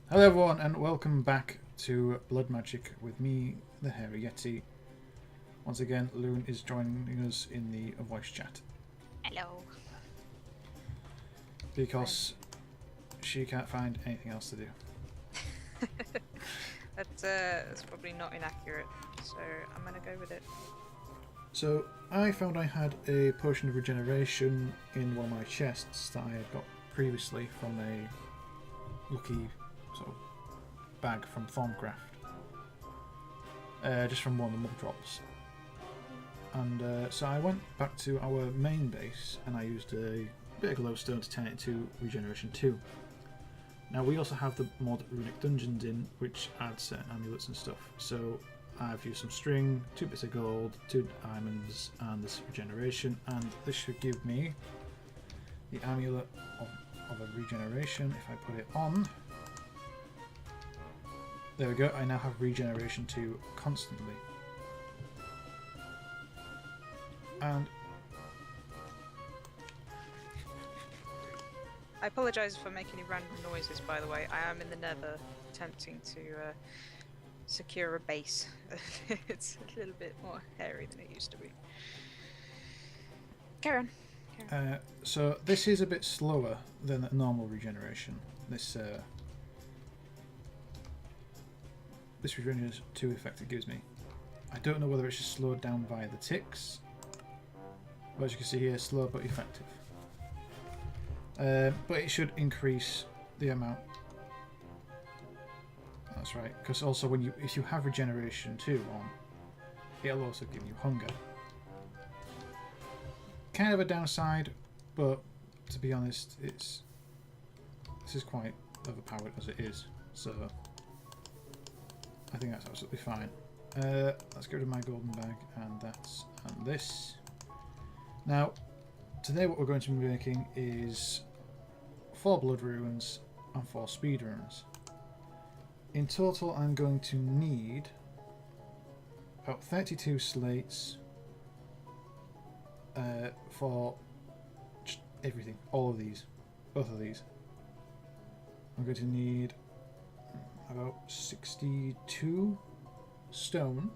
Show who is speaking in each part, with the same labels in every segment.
Speaker 1: Hello everyone and welcome back to Blood Magic with me, the Hairy Yeti. Once again, Lune is joining us in the voice chat.
Speaker 2: Hello.
Speaker 1: Because she can't find anything else to do.
Speaker 2: That's probably not inaccurate, so I'm gonna go with it.
Speaker 1: So, I found I had a potion of regeneration in one of my chests that I had got previously from a lucky sort of bag from Thorncraft. Just from one of the mob drops. And so I went back to our main base and I used a bit of glowstone to turn it into regeneration 2. Now we also have the mod runic dungeons in, which add certain amulets and stuff. So I've used some string, 2 bits of gold, 2 diamonds, and this regeneration, and this should give me the amulet of a regeneration. If I put it on, there we go. I now have regeneration 2 constantly. And
Speaker 2: I apologise for making any random noises, by the way. I am in the nether attempting to secure a base. It's a little bit more hairy than it used to be. Carry on.
Speaker 1: So this is a bit slower than a normal regeneration. This regeneration 2 effect it gives me. I don't know whether it's just slowed down by the ticks. But as you can see here, slow but effective. But it should increase the amount. That's right, because also if you have regeneration 2 on, it'll also give you hunger. Kind of a downside, but to be honest, this is quite overpowered as it is. So I think that's absolutely fine. Let's get rid of my golden bag and this. Now, today what we're going to be making is 4 blood runes and 4 speed runes. In total, I'm going to need about 32 slates for just everything, all of these, both of these. I'm going to need about 62 stone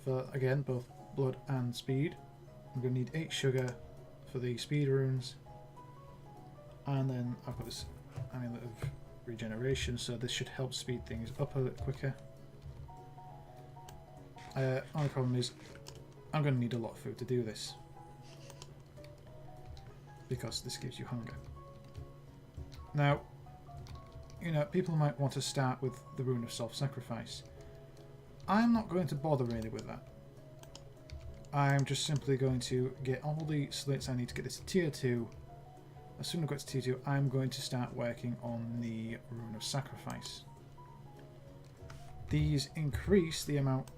Speaker 1: for, again, both blood and speed. I'm going to need 8 sugar for the speed runes, and then I've got this amulet of regeneration, so this should help speed things up a bit quicker. Only problem is I'm going to need a lot of food to do this, because this gives you hunger. Now, you know, people might want to start with the rune of self-sacrifice. I'm not going to bother really with that. I'm just simply going to get all the slates I need to get this to tier 2. As soon as I get to tier 2, I'm going to start working on the rune of sacrifice. These increase the amount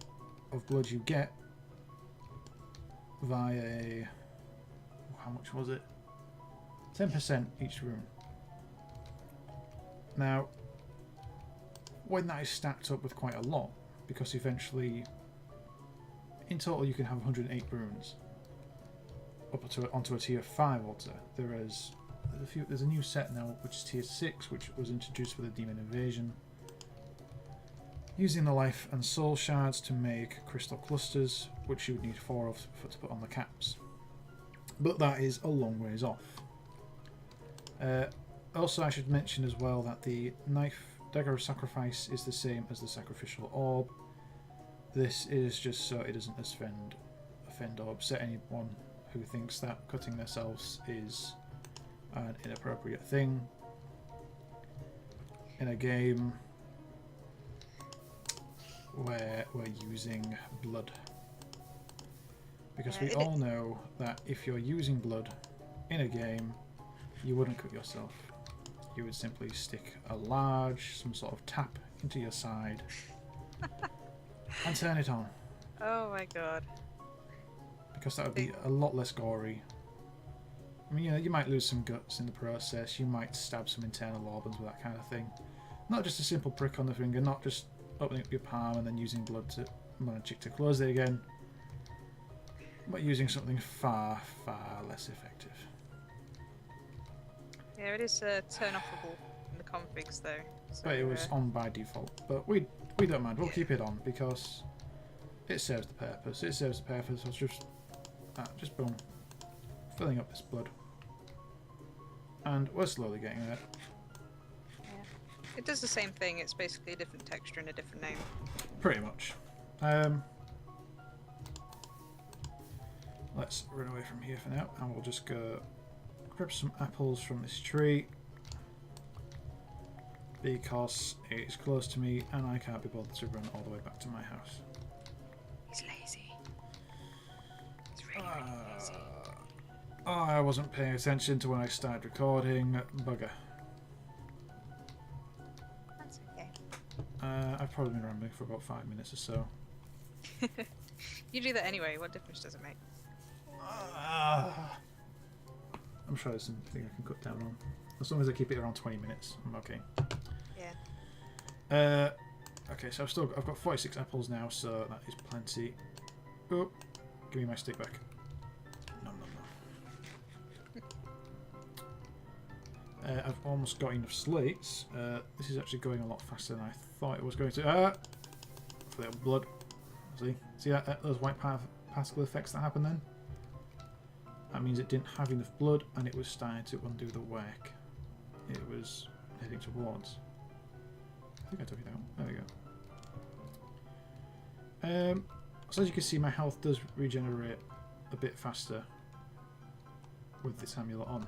Speaker 1: of blood you get via, how much was it? 10% each rune. Now, when that is stacked up with quite a lot, because eventually in total you can have 108 runes up onto a tier 5 altar. There's a new set now which is tier 6, which was introduced with the Demon Invasion, using the life and soul shards to make crystal clusters, which you would need 4 of to put on the caps. But that is a long ways off. Also, I should mention as well that the dagger of sacrifice is the same as the sacrificial orb. This is just so it doesn't offend or upset anyone who thinks that cutting themselves is an inappropriate thing in a game where we're using blood. Because we all know that if you're using blood in a game, you wouldn't cut yourself. You would simply stick some sort of tap into your side and turn it on.
Speaker 2: Oh my god.
Speaker 1: Because that would be a lot less gory. I mean, you know, you might lose some guts in the process, you might stab some internal organs with that kind of thing. Not just a simple prick on the finger, not just opening up your palm and then using blood magic to close it again, but using something far, far less effective.
Speaker 2: Yeah, it is turn-offable in the configs though. So,
Speaker 1: but it was on by default. But we don't mind. We'll keep it on because it serves the purpose. It serves the purpose of just boom, filling up this blood, and we're slowly getting there.
Speaker 2: yeah. It does the same thing. It's basically a different texture and a different name.
Speaker 1: Pretty much. Let's run away from here for now, and we'll just go grab some apples from this tree because it's close to me and I can't be bothered to run all the way back to my house.
Speaker 2: He's lazy. He's really lazy.
Speaker 1: Oh, I wasn't paying attention to when I started recording. Bugger.
Speaker 2: That's okay.
Speaker 1: I've probably been rambling for about 5 minutes or so.
Speaker 2: You do that anyway. What difference does it make?
Speaker 1: I'm sure there's something I can cut down on. As long as I keep it around 20 minutes, I'm okay.
Speaker 2: Yeah.
Speaker 1: Okay, so I've got 46 apples now, so that is plenty. Oh, give me my stick back. No. I've almost got enough slates. This is actually going a lot faster than I thought it was going to. For the blood. See that, those white particle effects that happen then? That means it didn't have enough blood and it was starting to undo the work it was heading towards. I think I took it out. There we go. So as you can see, my health does regenerate a bit faster with this amulet on.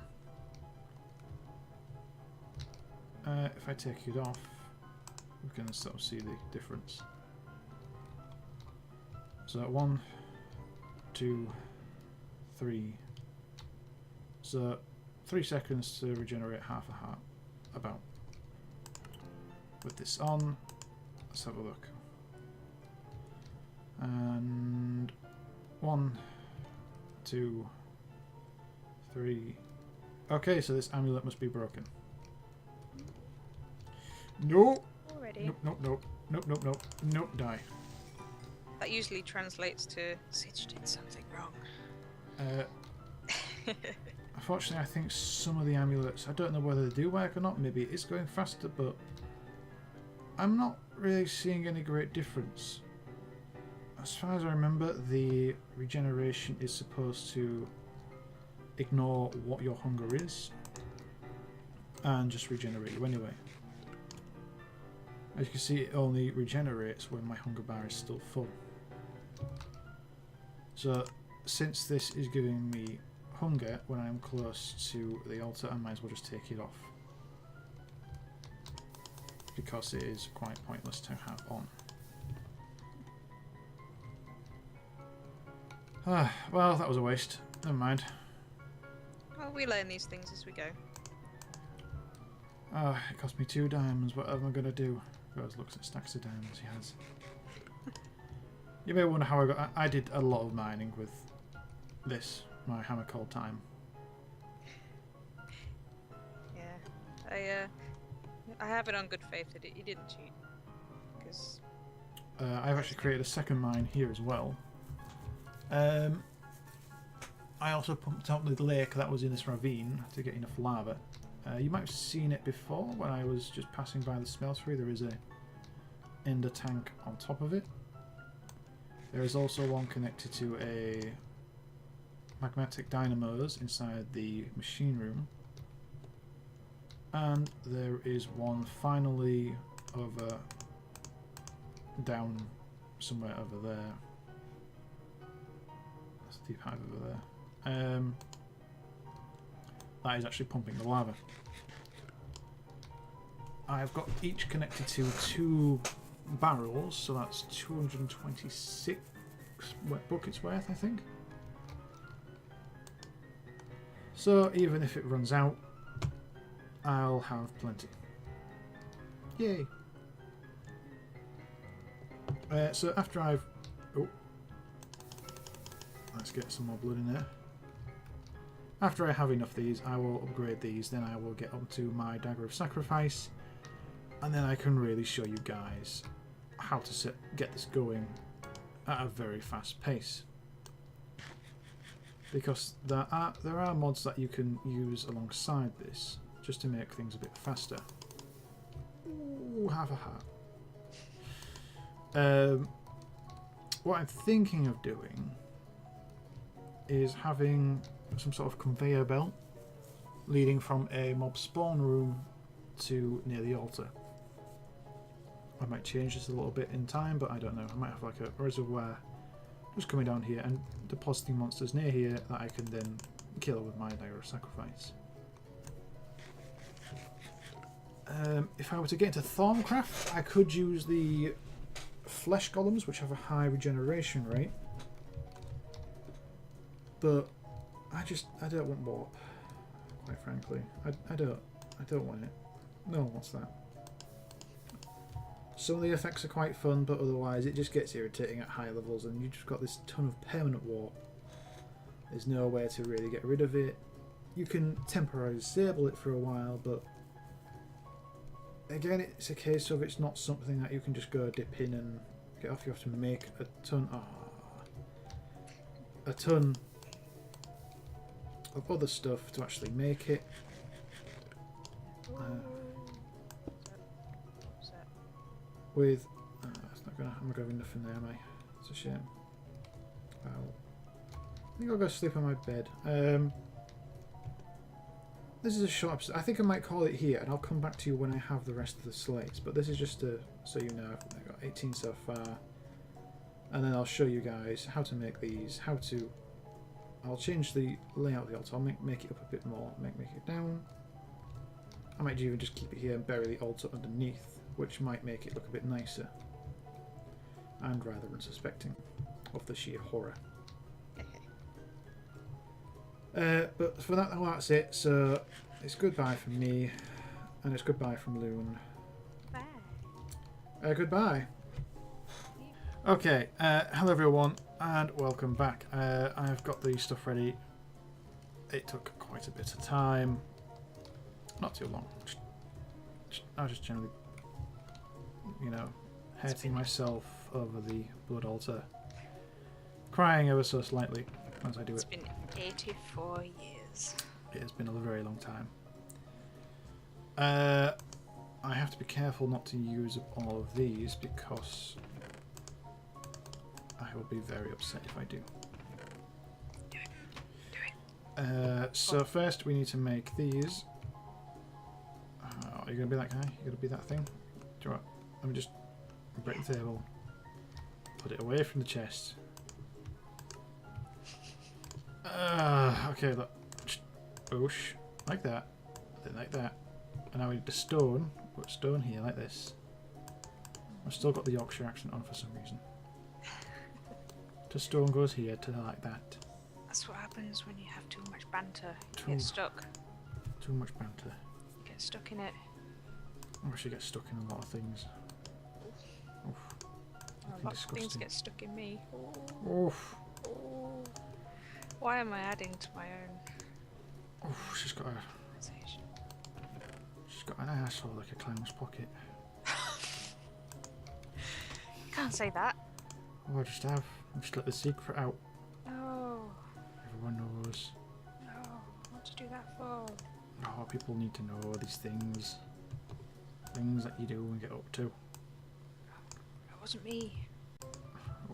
Speaker 1: If I take it off, we can sort of see the difference. So 1, 2, 3. So 3 seconds to regenerate half a heart, about. With this on, let's have a look. And 1, 2, 3. Okay, so this amulet must be broken. No!
Speaker 2: Already.
Speaker 1: Nope, die.
Speaker 2: That usually translates to Sitch did something wrong.
Speaker 1: Unfortunately, I think some of the amulets, I don't know whether they do work or not, maybe it is going faster, but I'm not really seeing any great difference. As far as I remember, the regeneration is supposed to ignore what your hunger is and just regenerate you anyway. As you can see, it only regenerates when my hunger bar is still full. So, since this is giving me hunger when I'm close to the altar, I might as well just take it off. Because it is quite pointless to have on. Well, that was a waste. Never mind.
Speaker 2: Well, we learn these things as we go.
Speaker 1: It cost me 2 diamonds. What am I going to do? Rose looks at stacks of diamonds he has. You may wonder how I did a lot of mining with this, my hammer called time.
Speaker 2: Yeah, I have it on good faith that he didn't cheat. Because
Speaker 1: I've actually created a second mine here as well. I also pumped out the lake that was in this ravine to get enough lava. You might have seen it before when I was just passing by the smeltery. There is a ender tank on top of it. There is also one connected to a magmatic dynamos inside the machine room. And there is one finally over down somewhere over there. That's the deep hive over there. That is actually pumping the lava. I've got each connected to 2 barrels, so that's 226 buckets worth, I think. So even if it runs out, I'll have plenty. Yay! So after I've... Oh. Let's get some more blood in there. After I have enough of these, I will upgrade these, then I will get onto my Dagger of Sacrifice, and then I can really show you guys how to get this going at a very fast pace. Because there are mods that you can use alongside this, just to make things a bit faster. Ooh, half a heart. What I'm thinking of doing is having some sort of conveyor belt leading from a mob spawn room to near the altar. I might change this a little bit in time, but I don't know. I might have like a reservoir just coming down here and depositing monsters near here that I can then kill with my dagger of sacrifice. If I were to get into Thorncraft, I could use the flesh golems, which have a high regeneration rate. But I don't want warp, quite frankly. I don't want it. No one wants that. Some of the effects are quite fun, but otherwise it just gets irritating at high levels, and you've just got this ton of permanent warp. There's no way to really get rid of it. You can temporarily disable it for a while, but again, it's a case of it's not something that you can just go dip in and get off. You have to make a ton of other stuff to actually make it. With that's not gonna. I'm not gonna have enough in there, am I? It's a shame. Well, I think I'll go sleep on my bed. This is a short episode. I think I might call it here, and I'll come back to you when I have the rest of the slates. But this is just to so you know, I've got 18 so far, and then I'll show you guys how to make these. I'll change the layout of the altar. I'll make it up a bit more. Make it down. I might even just keep it here and bury the altar underneath, which might make it look a bit nicer and rather unsuspecting of the sheer horror. But for that, well, that's it. So it's goodbye from me, and it's goodbye from Lune.
Speaker 2: Bye.
Speaker 1: Goodbye. Okay, hello everyone, and welcome back. I've got the stuff ready. It took quite a bit of time. Not too long. I was just generally, you know, hurting myself over the blood altar, crying ever so slightly as I do it.
Speaker 2: It's been 84 years.
Speaker 1: It has been a very long time. I have to be careful not to use up all of these because I will be very upset if I do.
Speaker 2: Do it.
Speaker 1: So first we need to make these. Are you going to be that guy? You're going to be that thing? Do you know what? Let me just break the table. Put it away from the chest. Okay, look. Oosh. Like that. Then like that. And now we need the stone. Put stone here like this. I've still got the Yorkshire accent on for some reason. To stone goes here to like that.
Speaker 2: That's what happens when you have too much banter. You get stuck.
Speaker 1: Too much banter.
Speaker 2: You get stuck in it.
Speaker 1: I actually get stuck in a lot of things. Oof.
Speaker 2: Lots of things get stuck in me.
Speaker 1: Oof.
Speaker 2: Ooh. Why am I adding to my own?
Speaker 1: Oof. She's got an asshole like a clown's pocket.
Speaker 2: You can't say that.
Speaker 1: Oh, I just have. I just let the secret out.
Speaker 2: No.
Speaker 1: Everyone knows.
Speaker 2: No. What to do that for?
Speaker 1: Oh, people need to know these things. Things that you do and get up to.
Speaker 2: It wasn't me.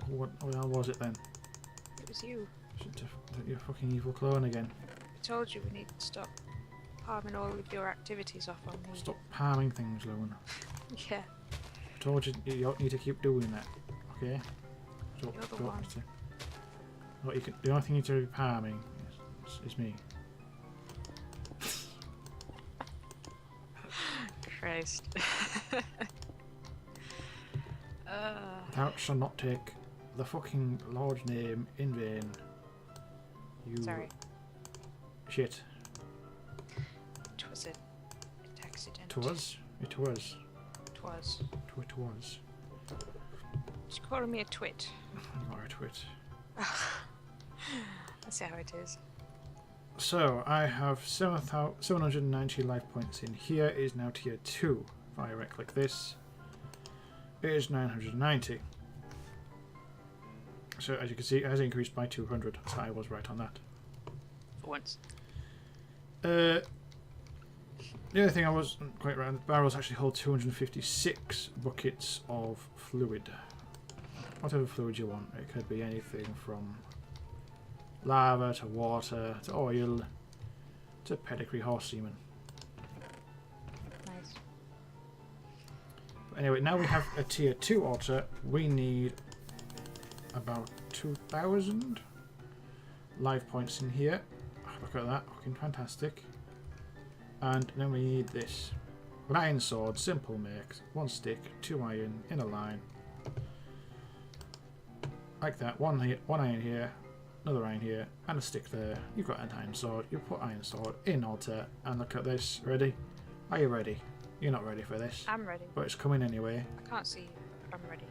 Speaker 1: What the hell was it then?
Speaker 2: It was you.
Speaker 1: You're a fucking evil clone again.
Speaker 2: I told you we need to stop palming all of your activities off on me.
Speaker 1: Stop palming things, Lune.
Speaker 2: Yeah.
Speaker 1: I told you you don't need to keep doing that. Okay?
Speaker 2: You're the one.
Speaker 1: The only thing you need to be palming is me.
Speaker 2: Christ.
Speaker 1: Thou shalt not take the fucking Lord's name in vain. You
Speaker 2: Sorry.
Speaker 1: Shit.
Speaker 2: It was an accident.
Speaker 1: It was.
Speaker 2: It was.
Speaker 1: It was.
Speaker 2: She's calling me a twit.
Speaker 1: You are a twit.
Speaker 2: That's how it is.
Speaker 1: So I have 790 life points in here. It is now tier 2. If I right click this, it is 990. So as you can see, it has increased by 200. So I was right on that.
Speaker 2: For once.
Speaker 1: The other thing I wasn't quite right, the barrels actually hold 256 buckets of fluid. Whatever fluid you want. It could be anything from lava to water to oil to pedigree horse semen.
Speaker 2: Nice.
Speaker 1: But anyway, now we have a tier 2 altar. We need about 2,000 live points in here. Look at that, looking fantastic. And then we need this. An iron sword, simple makes. 1 stick, 2 iron in a line. Like that. One iron here, another iron here, and a stick there. You've got an iron sword. You put iron sword in altar, and look at this. Ready? Are you ready? You're not ready for this.
Speaker 2: I'm ready.
Speaker 1: But it's coming anyway.
Speaker 2: I can't see you. I'm ready.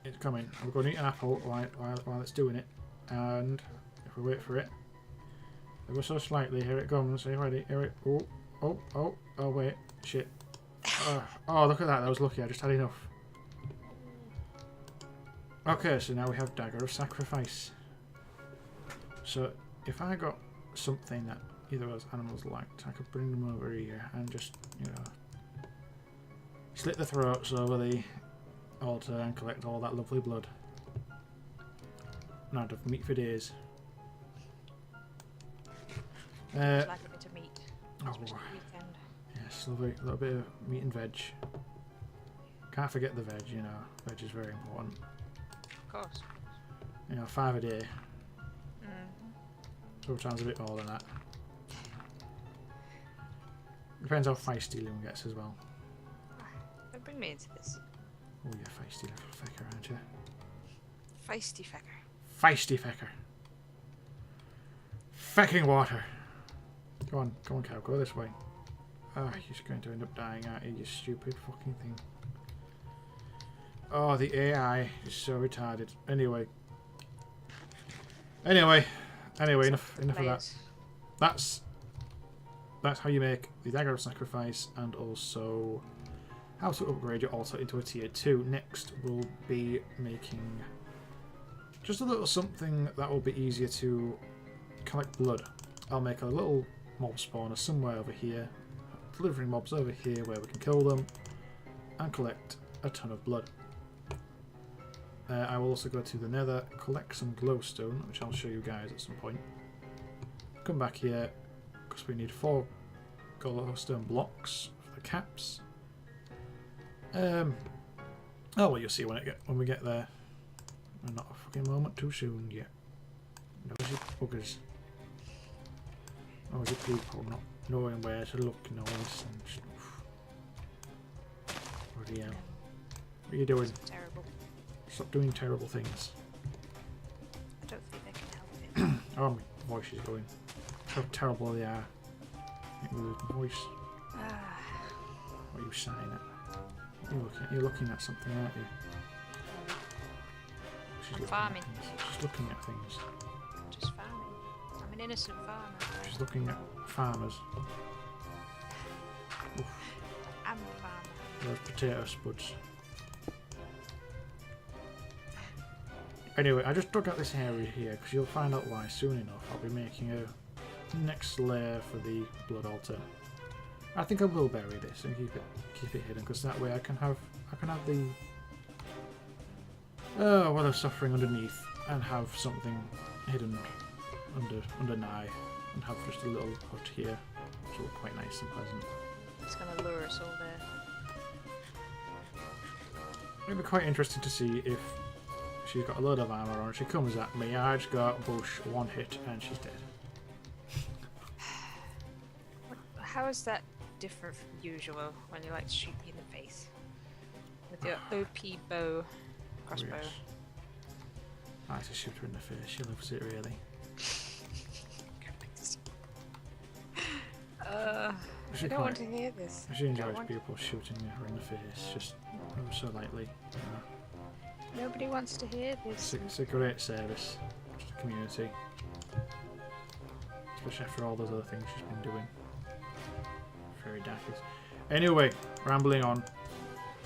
Speaker 1: It's coming. We're going to eat an apple while it's doing it. And if we wait for it, ever so slightly, here it comes. Are you ready? Here it. Oh, wait. Shit. Oh, look at that. That was lucky. I just had enough. Okay, so now we have Dagger of Sacrifice. So, if I got something that either of those animals liked, I could bring them over here and just, you know, slit the throats over the altar and collect all that lovely blood. And I'd have meat for days.
Speaker 2: I'd like a bit of meat.
Speaker 1: Oh,
Speaker 2: Especially weekend.
Speaker 1: yes, lovely. A little bit of meat and veg. Can't forget the veg, you know. Veg is very important.
Speaker 2: Of course.
Speaker 1: You know, 5 a day.
Speaker 2: Mm.
Speaker 1: Sometimes a bit more than that. Depends how feisty Lune gets as well.
Speaker 2: Don't bring me into this.
Speaker 1: Oh, you're a feisty little fecker, aren't you?
Speaker 2: Feisty fecker.
Speaker 1: Feisty fecker. Fecking water. Go on, cow, go this way. Oh, you're just going to end up dying, aren't you, you stupid fucking thing. Oh, the AI is so retarded. Anyway, enough of that. That's how you make the Dagger of Sacrifice, and also how to upgrade your altar into a tier 2. Next we'll be making just a little something that will be easier to collect blood. I'll make a little mob spawner somewhere over here, delivering mobs over here where we can kill them and collect a ton of blood. I will also go to the Nether, collect some glowstone, which I'll show you guys at some point. Come back here because we need 4 glowstone blocks for the caps. Oh well, you'll see when we get there. We're not a fucking moment too soon yet. Nosy buggers. Nosy people not knowing where to look, noise and stuff. Bloody hell. What are you doing?
Speaker 2: Terrible.
Speaker 1: Stop doing terrible things.
Speaker 2: I don't think they can help it.
Speaker 1: Oh, my voice is going. How terrible they are. Lose my voice. What are you sighing at? You're looking at something, aren't you?
Speaker 2: I'm farming.
Speaker 1: She's looking at things.
Speaker 2: Just farming. I'm an innocent farmer.
Speaker 1: She's looking at farmers. Oof.
Speaker 2: I'm a farmer.
Speaker 1: Those potato spuds. Anyway, I just dug out this area here because you'll find out why soon enough. I'll be making a next layer for the blood altar. I think I will bury this and keep it hidden because that way I can have the well of suffering underneath and have something hidden under nigh and have just a little hut here, which will look quite nice and pleasant.
Speaker 2: It's gonna lure us all there.
Speaker 1: It'll be quite interesting to see if she's got a load of armour on. She comes at me, I just got bush, 1 hit, and she's dead.
Speaker 2: How is that different from usual when you like to shoot me in the face? With your OP bow crossbow.
Speaker 1: Oh, yes. I like to shoot her in the face, she loves it really.
Speaker 2: I don't want to hear this.
Speaker 1: She enjoys people shooting her in the face, just so lightly.
Speaker 2: Nobody wants to hear this.
Speaker 1: It's a great service to the community. Especially after all those other things she's been doing. Very daffy. Anyway, rambling on.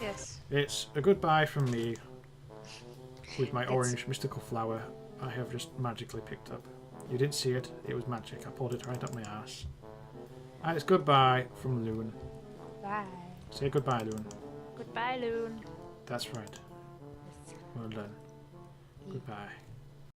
Speaker 2: Yes.
Speaker 1: It's a goodbye from me with my orange mystical flower I have just magically picked up. You didn't see it, it was magic. I pulled it right up my ass. And it's goodbye from Lune.
Speaker 2: Bye.
Speaker 1: Say goodbye, Lune.
Speaker 2: Goodbye, Lune.
Speaker 1: That's right. Well done. Goodbye.